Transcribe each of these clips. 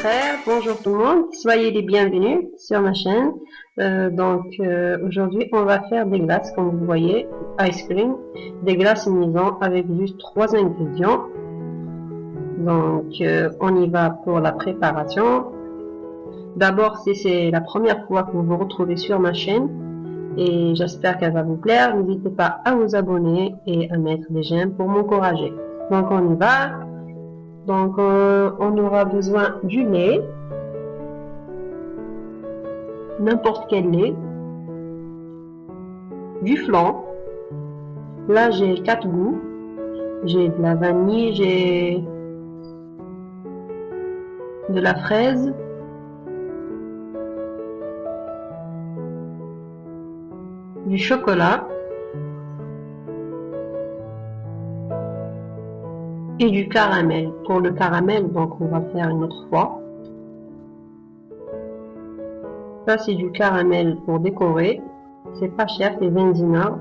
frères, bonjour tout le monde, soyez les bienvenus sur ma chaîne. Aujourd'hui on va faire des glaces comme vous voyez, ice cream, des glaces maison avec juste 3 ingrédients. On y va pour la préparation. D'abord, si c'est la première fois que vous vous retrouvez sur ma chaîne, et j'espère qu'elle va vous plaire, n'hésitez pas à vous abonner et à mettre des j'aime pour m'encourager. Donc on y va. On aura besoin du lait, n'importe quel lait, du flan. Là j'ai 4 goûts, j'ai de la vanille, j'ai de la fraise, du chocolat et du caramel. Pour le caramel, donc on va faire une autre fois. Ça c'est du caramel pour décorer, c'est pas cher, c'est 20 dinars.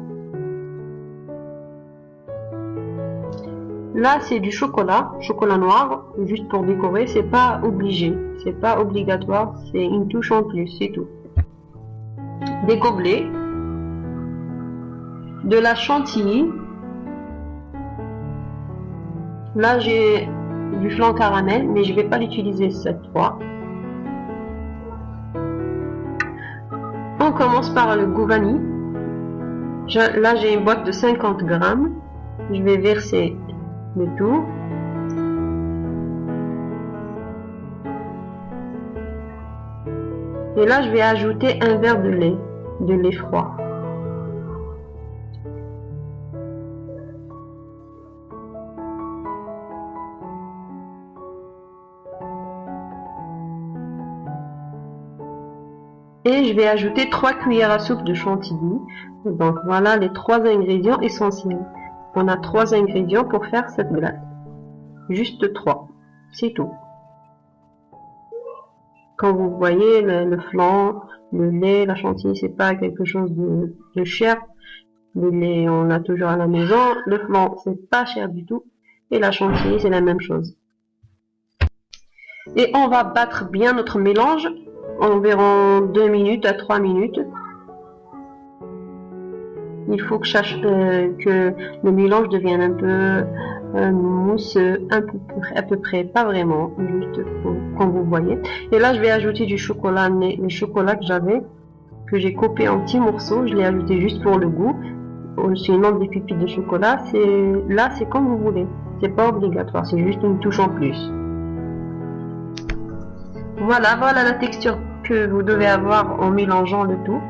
Là c'est du chocolat noir, juste pour décorer, c'est pas obligé, c'est pas obligatoire, c'est une touche en plus, c'est tout. Des gobelets, de la chantilly. Là j'ai du flan caramel, mais je vais pas l'utiliser cette fois. On commence par le goût vanille. Là j'ai une boîte de 50 grammes. Je vais verser le tout. Et là je vais ajouter un verre de lait froid. Et je vais ajouter 3 cuillères à soupe de chantilly. Donc voilà les 3 ingrédients essentiels. On a 3 ingrédients pour faire cette glace. Juste 3. C'est tout. Comme vous voyez, le flan, le lait, la chantilly, c'est pas quelque chose de cher. Le lait, on l'a toujours à la maison. Le flan, c'est pas cher du tout. Et la chantilly, c'est la même chose. Et on va battre bien notre mélange. Environ 2 minutes à 3 minutes. Il faut que le mélange devienne un peu mousseux, à peu près, pas vraiment, juste comme vous voyez. Et là je vais ajouter du chocolat, le chocolat que j'ai coupé en petits morceaux, je l'ai ajouté juste pour le goût. Sinon des pépites de chocolat, c'est comme vous voulez, c'est pas obligatoire, c'est juste une touche en plus. Voilà la texture que vous devez avoir en mélangeant le tout.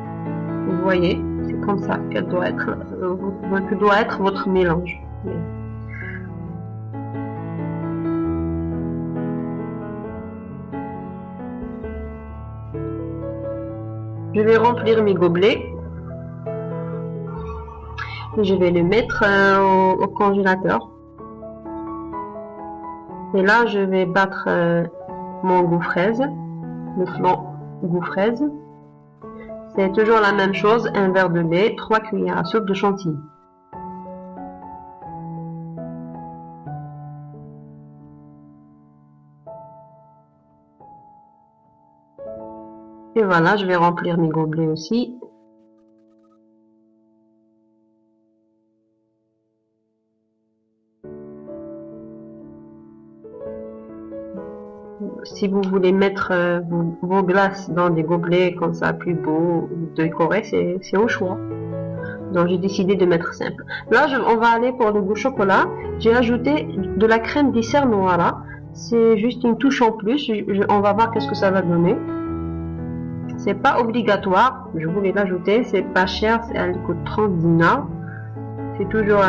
Vous voyez, c'est comme ça que doit être votre mélange. Je vais remplir mes gobelets. Et je vais le mettre au congélateur. Et là, je vais battre mon goût fraise, le flan goût fraise. C'est toujours la même chose, un verre de lait, 3 cuillères à soupe de chantilly. Et voilà, je vais remplir mes gobelets aussi. Si vous voulez mettre vos glaces dans des gobelets comme ça, plus beau, décorés, c'est au choix. Donc j'ai décidé de mettre simple. Là, on va aller pour le goût chocolat. J'ai ajouté de la crème dessert noir. C'est juste une touche en plus. On va voir qu'est-ce que ça va donner. C'est pas obligatoire. Je voulais l'ajouter. C'est pas cher. Elle coûte 30 dinars. C'est toujours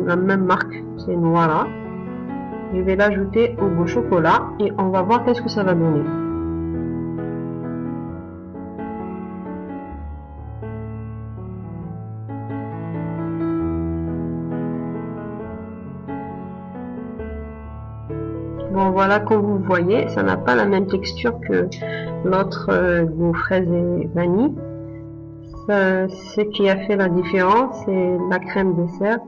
la même marque. C'est noir. Je vais l'ajouter au goût chocolat et on va voir qu'est-ce que ça va donner. Bon voilà, comme vous voyez, ça n'a pas la même texture que l'autre goût fraise et vanille. Ce qui a fait la différence, c'est la crème dessert.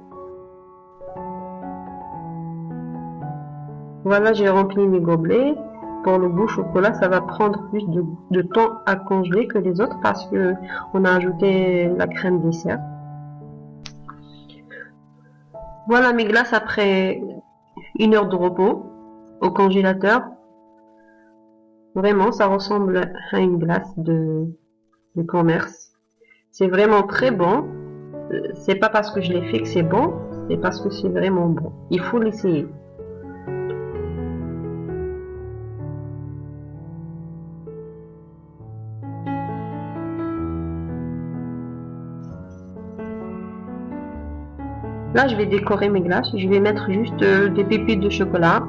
Voilà, j'ai rempli mes gobelets. pour le goût chocolat, ça va prendre plus de temps à congeler que les autres parce que on a ajouté la crème dessert. Voilà mes glaces après 1 heure de repos au congélateur. Vraiment, ça ressemble à une glace de commerce. C'est vraiment très bon. C'est pas parce que je l'ai fait que c'est bon, c'est parce que c'est vraiment bon. Il faut l'essayer. Là, je vais décorer mes glaces. Je vais mettre juste des pépites de chocolat,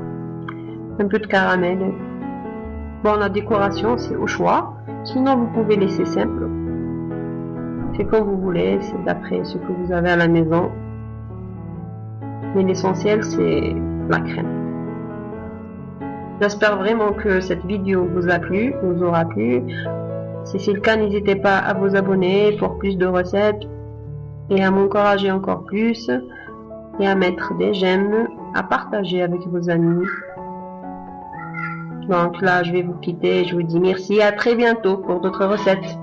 un peu de caramel. Bon, la décoration, c'est au choix. Sinon, vous pouvez laisser simple. C'est comme vous voulez, c'est d'après ce que vous avez à la maison. Mais l'essentiel, c'est la crème. J'espère vraiment que cette vidéo vous a plu, vous aura plu. Si c'est le cas, n'hésitez pas à vous abonner pour plus de recettes et à m'encourager encore plus et à mettre des j'aime, à partager avec vos amis. Donc là, je vais vous quitter. Je vous dis merci, à très bientôt pour d'autres recettes.